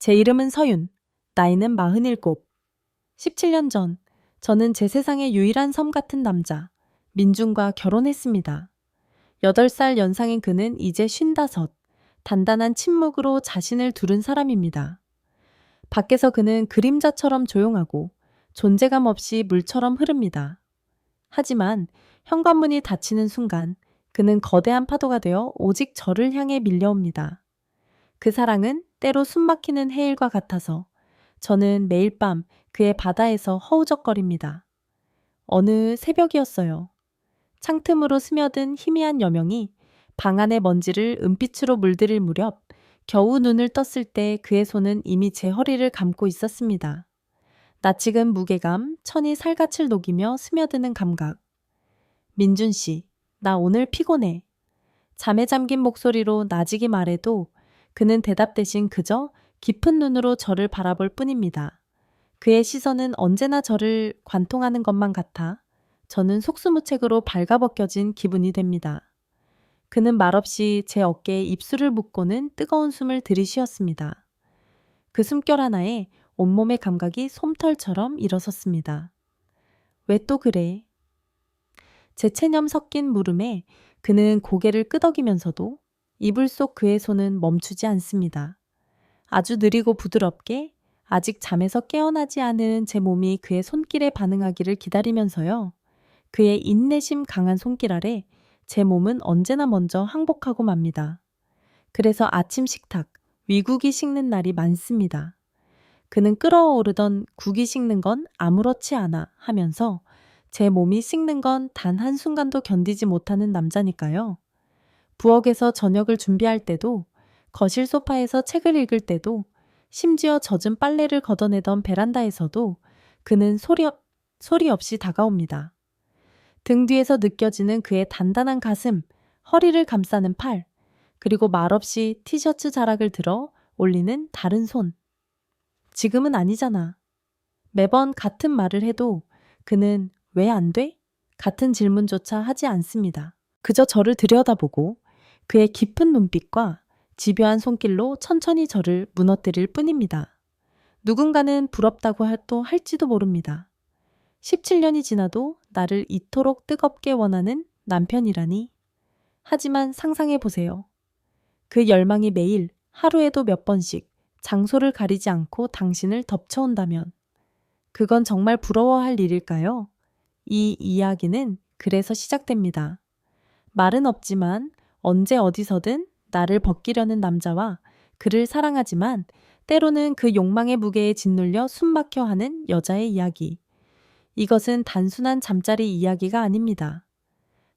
제 이름은 서윤. 나이는 47. 17년 전, 저는 제 세상의 유일한 섬 같은 남자, 민준과 결혼했습니다. 8살 연상인 그는 이제 55. 단단한 침묵으로 자신을 두른 사람입니다. 밖에서 그는 그림자처럼 조용하고 존재감 없이 물처럼 흐릅니다. 하지만 현관문이 닫히는 순간 그는 거대한 파도가 되어 오직 저를 향해 밀려옵니다. 그 사랑은 때로 숨막히는 해일과 같아서 저는 매일 밤 그의 바다에서 허우적거립니다. 어느 새벽이었어요. 창틈으로 스며든 희미한 여명이 방 안의 먼지를 은빛으로 물들일 무렵 겨우 눈을 떴을 때 그의 손은 이미 제 허리를 감고 있었습니다. 낯익은 무게감, 천이 살갗을 녹이며 스며드는 감각. 민준 씨, 나 오늘 피곤해. 잠에 잠긴 목소리로 나지기 말해도 그는 대답 대신 그저 깊은 눈으로 저를 바라볼 뿐입니다. 그의 시선은 언제나 저를 관통하는 것만 같아 저는 속수무책으로 발가벗겨진 기분이 됩니다. 그는 말없이 제 어깨에 입술을 묻고는 뜨거운 숨을 들이쉬었습니다. 그 숨결 하나에 온몸의 감각이 솜털처럼 일어섰습니다. 왜 또 그래? 제 체념 섞인 물음에 그는 고개를 끄덕이면서도 이불 속 그의 손은 멈추지 않습니다. 아주 느리고 부드럽게 아직 잠에서 깨어나지 않은 제 몸이 그의 손길에 반응하기를 기다리면서요. 그의 인내심 강한 손길 아래 제 몸은 언제나 먼저 항복하고 맙니다. 그래서 아침 식탁, 위국이 식는 날이 많습니다. 그는 끓어오르던 국이 식는 건 아무렇지 않아 하면서 제 몸이 식는 건 단 한순간도 견디지 못하는 남자니까요. 부엌에서 저녁을 준비할 때도, 거실 소파에서 책을 읽을 때도, 심지어 젖은 빨래를 걷어내던 베란다에서도 그는 소리 없이 다가옵니다. 등 뒤에서 느껴지는 그의 단단한 가슴, 허리를 감싸는 팔, 그리고 말없이 티셔츠 자락을 들어 올리는 다른 손. 지금은 아니잖아. 매번 같은 말을 해도 그는 왜 안 돼? 같은 질문조차 하지 않습니다. 그저 저를 들여다보고 그의 깊은 눈빛과 집요한 손길로 천천히 저를 무너뜨릴 뿐입니다. 누군가는 부럽다고 또 할지도 모릅니다. 17년이 지나도 나를 이토록 뜨겁게 원하는 남편이라니. 하지만 상상해 보세요. 그 열망이 매일 하루에도 몇 번씩 장소를 가리지 않고 당신을 덮쳐온다면 그건 정말 부러워할 일일까요? 이 이야기는 그래서 시작됩니다. 말은 없지만 언제 어디서든 나를 벗기려는 남자와 그를 사랑하지만 때로는 그 욕망의 무게에 짓눌려 숨막혀 하는 여자의 이야기. 이것은 단순한 잠자리 이야기가 아닙니다.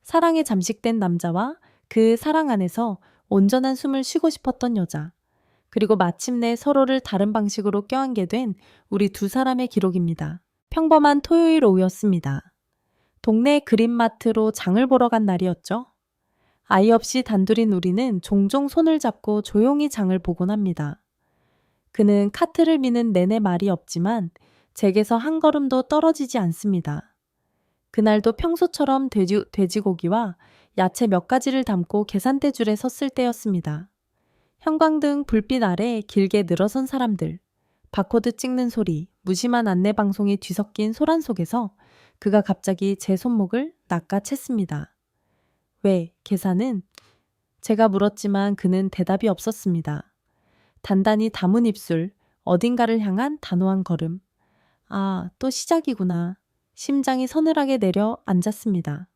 사랑에 잠식된 남자와 그 사랑 안에서 온전한 숨을 쉬고 싶었던 여자, 그리고 마침내 서로를 다른 방식으로 껴안게 된 우리 두 사람의 기록입니다. 평범한 토요일 오후였습니다. 동네 그린마트로 장을 보러 간 날이었죠. 아이 없이 단둘인 우리는 종종 손을 잡고 조용히 장을 보곤 합니다. 그는 카트를 미는 내내 말이 없지만 제게서 한 걸음도 떨어지지 않습니다. 그날도 평소처럼 돼지고기와 야채 몇 가지를 담고 계산대 줄에 섰을 때였습니다. 형광등 불빛 아래 길게 늘어선 사람들, 바코드 찍는 소리, 무심한 안내방송이 뒤섞인 소란 속에서 그가 갑자기 제 손목을 낚아챘습니다. 왜, 계산은? 제가 물었지만 그는 대답이 없었습니다. 단단히 담은 입술, 어딘가를 향한 단호한 걸음. 아, 또 시작이구나. 심장이 서늘하게 내려 앉았습니다.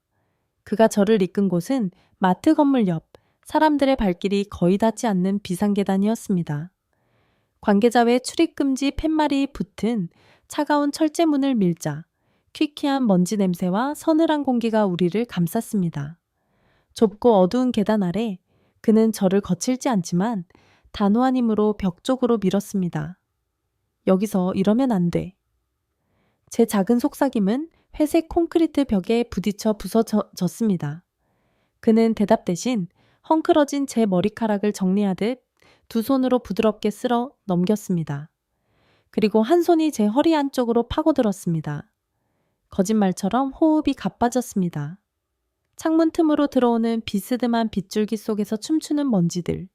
그가 저를 이끈 곳은 마트 건물 옆 사람들의 발길이 거의 닿지 않는 비상계단이었습니다. 관계자 외 출입금지 팻말이 붙은 차가운 철제문을 밀자 퀴퀴한 먼지 냄새와 서늘한 공기가 우리를 감쌌습니다. 좁고 어두운 계단 아래 그는 저를 거칠지 않지만 단호한 힘으로 벽 쪽으로 밀었습니다. 여기서 이러면 안 돼. 제 작은 속삭임은 회색 콘크리트 벽에 부딪혀 부서졌습니다. 그는 대답 대신 헝클어진 제 머리카락을 정리하듯 두 손으로 부드럽게 쓸어 넘겼습니다. 그리고 한 손이 제 허리 안쪽으로 파고들었습니다. 거짓말처럼 호흡이 가빠졌습니다. 창문 틈으로 들어오는 비스듬한 빗줄기 속에서 춤추는 먼지들,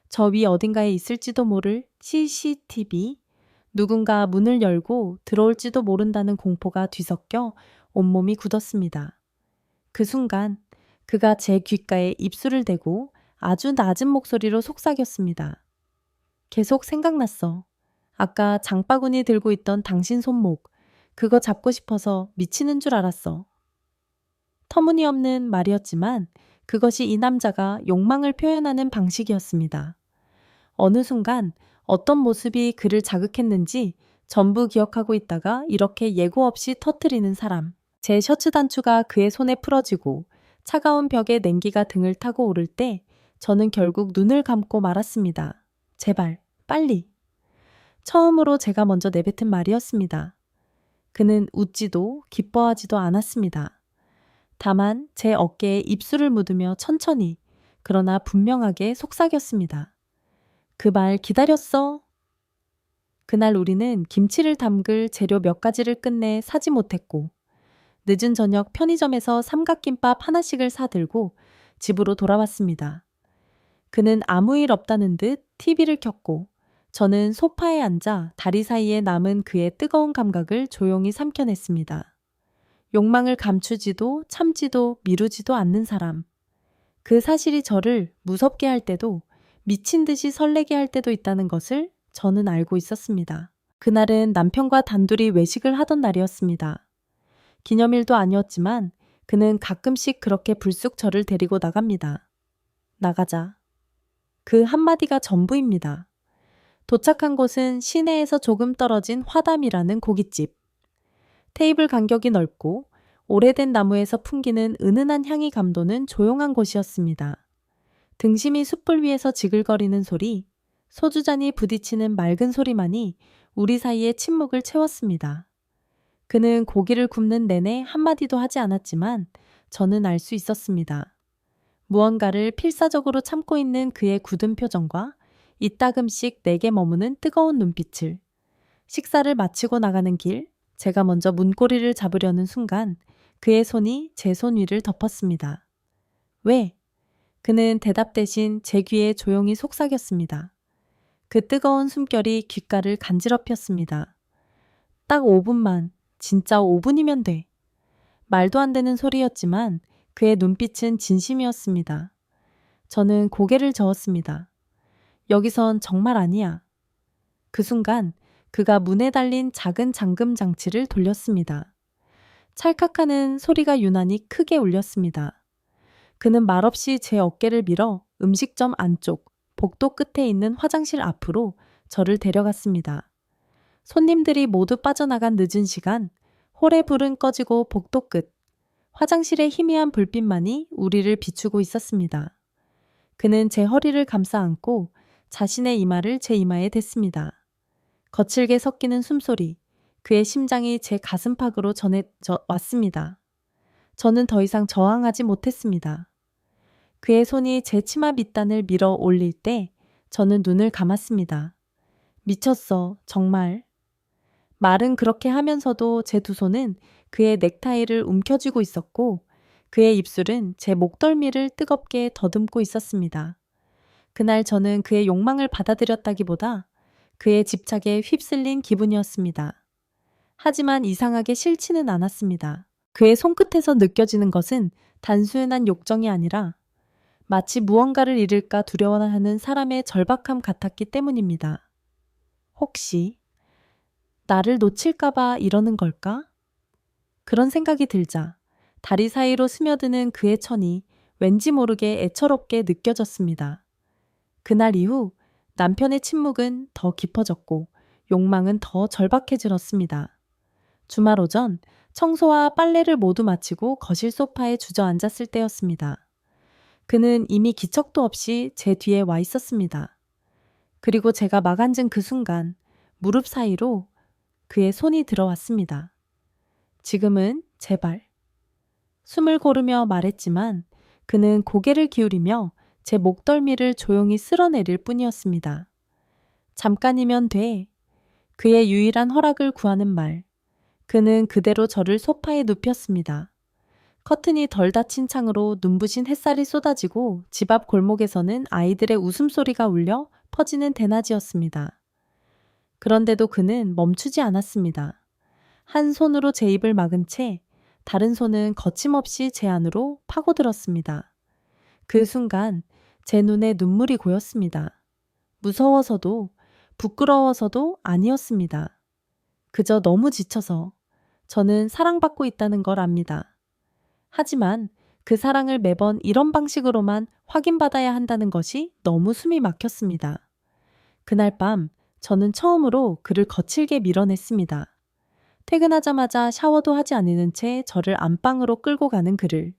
저 위 어딘가에 있을지도 모를 CCTV, 누군가 문을 열고 들어올지도 모른다는 공포가 뒤섞여 온몸이 굳었습니다. 그 순간 그가 제 귓가에 입술을 대고 아주 낮은 목소리로 속삭였습니다. 계속 생각났어. 아까 장바구니 들고 있던 당신 손목, 그거 잡고 싶어서 미치는 줄 알았어. 터무니없는 말이었지만 그것이 이 남자가 욕망을 표현하는 방식이었습니다. 어느 순간 어떤 모습이 그를 자극했는지 전부 기억하고 있다가 이렇게 예고 없이 터뜨리는 사람. 제 셔츠 단추가 그의 손에 풀어지고 차가운 벽에 냉기가 등을 타고 오를 때 저는 결국 눈을 감고 말았습니다. 제발, 빨리. 처음으로 제가 먼저 내뱉은 말이었습니다. 그는 웃지도 기뻐하지도 않았습니다. 다만 제 어깨에 입술을 묻으며 천천히 그러나 분명하게 속삭였습니다. 그 말 기다렸어. 그날 우리는 김치를 담글 재료 몇 가지를 끝내 사지 못했고 늦은 저녁 편의점에서 삼각김밥 하나씩을 사들고 집으로 돌아왔습니다. 그는 아무 일 없다는 듯 TV를 켰고 저는 소파에 앉아 다리 사이에 남은 그의 뜨거운 감각을 조용히 삼켜냈습니다. 욕망을 감추지도 참지도 미루지도 않는 사람. 그 사실이 저를 무섭게 할 때도 미친 듯이 설레게 할 때도 있다는 것을 저는 알고 있었습니다. 그날은 남편과 단둘이 외식을 하던 날이었습니다. 기념일도 아니었지만 그는 가끔씩 그렇게 불쑥 저를 데리고 나갑니다. 나가자. 그 한마디가 전부입니다. 도착한 곳은 시내에서 조금 떨어진 화담이라는 고깃집. 테이블 간격이 넓고 오래된 나무에서 풍기는 은은한 향이 감도는 조용한 곳이었습니다. 등심이 숯불 위에서 지글거리는 소리, 소주잔이 부딪히는 맑은 소리만이 우리 사이의 침묵을 채웠습니다. 그는 고기를 굽는 내내 한마디도 하지 않았지만 저는 알 수 있었습니다. 무언가를 필사적으로 참고 있는 그의 굳은 표정과 이따금씩 내게 머무는 뜨거운 눈빛을. 식사를 마치고 나가는 길, 제가 먼저 문고리를 잡으려는 순간 그의 손이 제 손 위를 덮었습니다. 왜? 그는 대답 대신 제 귀에 조용히 속삭였습니다. 그 뜨거운 숨결이 귓가를 간지럽혔습니다. 딱 5분만, 진짜 5분이면 돼. 말도 안 되는 소리였지만 그의 눈빛은 진심이었습니다. 저는 고개를 저었습니다. 여기선 정말 아니야. 그 순간 그가 문에 달린 작은 잠금 장치를 돌렸습니다. 찰칵하는 소리가 유난히 크게 울렸습니다. 그는 말없이 제 어깨를 밀어 음식점 안쪽 복도 끝에 있는 화장실 앞으로 저를 데려갔습니다. 손님들이 모두 빠져나간 늦은 시간, 홀의 불은 꺼지고 복도 끝, 화장실의 희미한 불빛만이 우리를 비추고 있었습니다. 그는 제 허리를 감싸 안고 자신의 이마를 제 이마에 댔습니다. 거칠게 섞이는 숨소리, 그의 심장이 제 가슴팍으로 전해져 왔습니다. 저는 더 이상 저항하지 못했습니다. 그의 손이 제 치마 밑단을 밀어 올릴 때 저는 눈을 감았습니다. 미쳤어, 정말. 말은 그렇게 하면서도 제 두 손은 그의 넥타이를 움켜쥐고 있었고 그의 입술은 제 목덜미를 뜨겁게 더듬고 있었습니다. 그날 저는 그의 욕망을 받아들였다기보다 그의 집착에 휩쓸린 기분이었습니다. 하지만 이상하게 싫지는 않았습니다. 그의 손끝에서 느껴지는 것은 단순한 욕정이 아니라 마치 무언가를 잃을까 두려워하는 사람의 절박함 같았기 때문입니다. 혹시 나를 놓칠까봐 이러는 걸까? 그런 생각이 들자 다리 사이로 스며드는 그의 천이 왠지 모르게 애처롭게 느껴졌습니다. 그날 이후 남편의 침묵은 더 깊어졌고 욕망은 더 절박해졌습니다. 주말 오전 청소와 빨래를 모두 마치고 거실 소파에 주저앉았을 때였습니다. 그는 이미 기척도 없이 제 뒤에 와 있었습니다. 그리고 제가 막 앉은 그 순간 무릎 사이로 그의 손이 들어왔습니다. 지금은 제발. 숨을 고르며 말했지만 그는 고개를 기울이며 제 목덜미를 조용히 쓸어내릴 뿐이었습니다. 잠깐이면 돼. 그의 유일한 허락을 구하는 말. 그는 그대로 저를 소파에 눕혔습니다. 커튼이 덜 닫힌 창으로 눈부신 햇살이 쏟아지고 집 앞 골목에서는 아이들의 웃음소리가 울려 퍼지는 대낮이었습니다. 그런데도 그는 멈추지 않았습니다. 한 손으로 제 입을 막은 채 다른 손은 거침없이 제 안으로 파고들었습니다. 그 순간 제 눈에 눈물이 고였습니다. 무서워서도 부끄러워서도 아니었습니다. 그저 너무 지쳐서 저는 사랑받고 있다는 걸 압니다. 하지만 그 사랑을 매번 이런 방식으로만 확인받아야 한다는 것이 너무 숨이 막혔습니다. 그날 밤 저는 처음으로 그를 거칠게 밀어냈습니다. 퇴근하자마자 샤워도 하지 않는 채 저를 안방으로 끌고 가는 그를.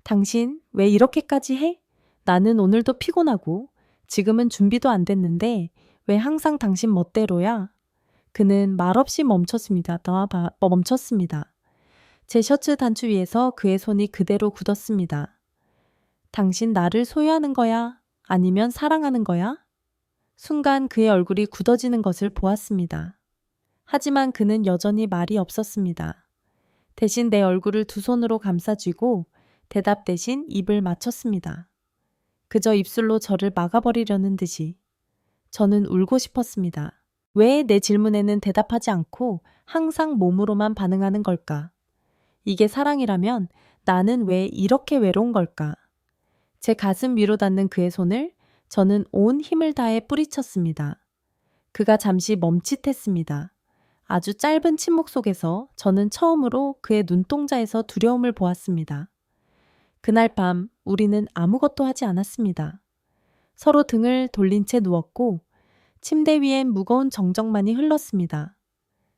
당신 왜 이렇게까지 해? 나는 오늘도 피곤하고 지금은 준비도 안 됐는데 왜 항상 당신 멋대로야? 그는 말없이 멈췄습니다. 멈췄습니다. 제 셔츠 단추 위에서 그의 손이 그대로 굳었습니다. 당신 나를 소유하는 거야? 아니면 사랑하는 거야? 순간 그의 얼굴이 굳어지는 것을 보았습니다. 하지만 그는 여전히 말이 없었습니다. 대신 내 얼굴을 두 손으로 감싸쥐고 대답 대신 입을 맞췄습니다. 그저 입술로 저를 막아버리려는 듯이. 저는 울고 싶었습니다. 왜 내 질문에는 대답하지 않고 항상 몸으로만 반응하는 걸까? 이게 사랑이라면 나는 왜 이렇게 외로운 걸까? 제 가슴 위로 닿는 그의 손을 저는 온 힘을 다해 뿌리쳤습니다. 그가 잠시 멈칫했습니다. 아주 짧은 침묵 속에서 저는 처음으로 그의 눈동자에서 두려움을 보았습니다. 그날 밤 우리는 아무것도 하지 않았습니다. 서로 등을 돌린 채 누웠고 침대 위엔 무거운 정적만이 흘렀습니다.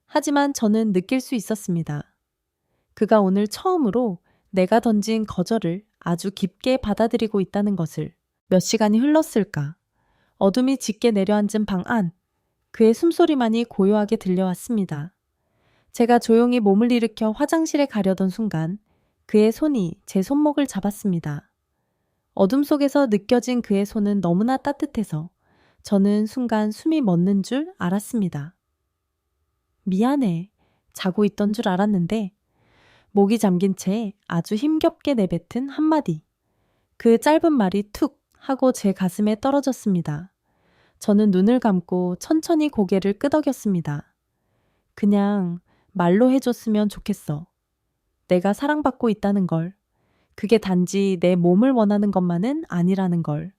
하지만 저는 느낄 수 있었습니다. 그가 오늘 처음으로 내가 던진 거절을 아주 깊게 받아들이고 있다는 것을. 몇 시간이 흘렀을까? 어둠이 짙게 내려앉은 방 안. 그의 숨소리만이 고요하게 들려왔습니다. 제가 조용히 몸을 일으켜 화장실에 가려던 순간 그의 손이 제 손목을 잡았습니다. 어둠 속에서 느껴진 그의 손은 너무나 따뜻해서 저는 순간 숨이 멎는 줄 알았습니다. 미안해. 자고 있던 줄 알았는데 목이 잠긴 채 아주 힘겹게 내뱉은 한마디. 그 짧은 말이 툭 하고 제 가슴에 떨어졌습니다. 저는 눈을 감고 천천히 고개를 끄덕였습니다. 그냥 말로 해줬으면 좋겠어. 내가 사랑받고 있다는 걸. 그게 단지 내 몸을 원하는 것만은 아니라는 걸.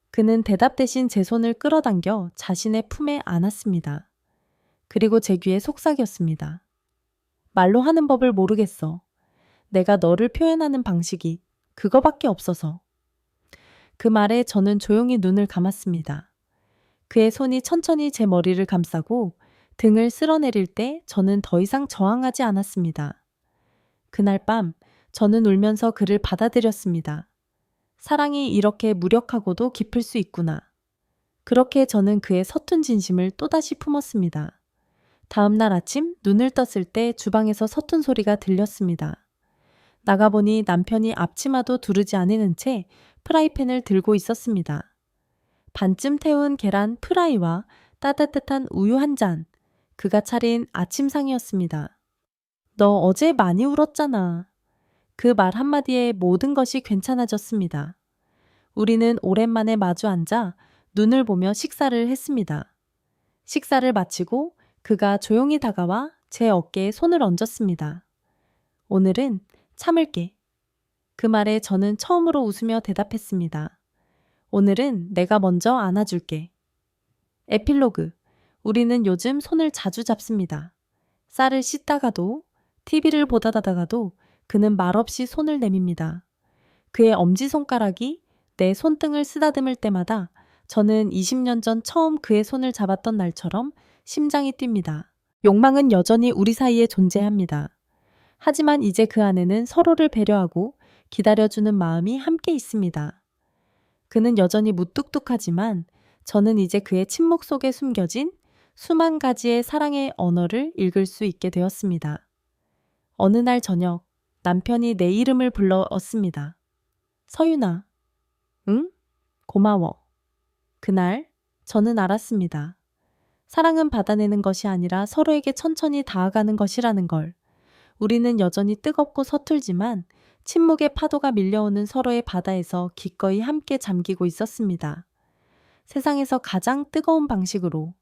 그는 대답 대신 제 손을 끌어당겨 자신의 품에 안았습니다. 그리고 제 귀에 속삭였습니다. 말로 하는 법을 모르겠어. 내가 너를 표현하는 방식이 그거밖에 없어서. 그 말에 저는 조용히 눈을 감았습니다. 그의 손이 천천히 제 머리를 감싸고 등을 쓸어내릴 때 저는 더 이상 저항하지 않았습니다. 그날 밤 저는 울면서 그를 받아들였습니다. 사랑이 이렇게 무력하고도 깊을 수 있구나. 그렇게 저는 그의 서툰 진심을 또다시 품었습니다. 다음 날 아침 눈을 떴을 때 주방에서 서툰 소리가 들렸습니다. 나가보니 남편이 앞치마도 두르지 않은 채 프라이팬을 들고 있었습니다. 반쯤 태운 계란 프라이와 따뜻한 우유 한 잔, 그가 차린 아침상이었습니다. 너 어제 많이 울었잖아. 그 말 한마디에 모든 것이 괜찮아졌습니다. 우리는 오랜만에 마주 앉아 눈을 보며 식사를 했습니다. 식사를 마치고 그가 조용히 다가와 제 어깨에 손을 얹었습니다. 오늘은 참을게. 그 말에 저는 처음으로 웃으며 대답했습니다. 오늘은 내가 먼저 안아줄게. 에필로그. 우리는 요즘 손을 자주 잡습니다. 쌀을 씻다가도, TV를 보다가도 그는 말없이 손을 내밉니다. 그의 엄지손가락이 내 손등을 쓰다듬을 때마다 저는 20년 전 처음 그의 손을 잡았던 날처럼 심장이 뜁니다. 욕망은 여전히 우리 사이에 존재합니다. 하지만 이제 그 안에는 서로를 배려하고 기다려주는 마음이 함께 있습니다. 그는 여전히 무뚝뚝하지만 저는 이제 그의 침묵 속에 숨겨진 수만 가지의 사랑의 언어를 읽을 수 있게 되었습니다. 어느 날 저녁 남편이 내 이름을 불렀습니다. 서윤아. 응? 고마워. 그날 저는 알았습니다. 사랑은 받아내는 것이 아니라 서로에게 천천히 다가가는 것이라는 걸. 우리는 여전히 뜨겁고 서툴지만 침묵의 파도가 밀려오는 서로의 바다에서 기꺼이 함께 잠기고 있었습니다. 세상에서 가장 뜨거운 방식으로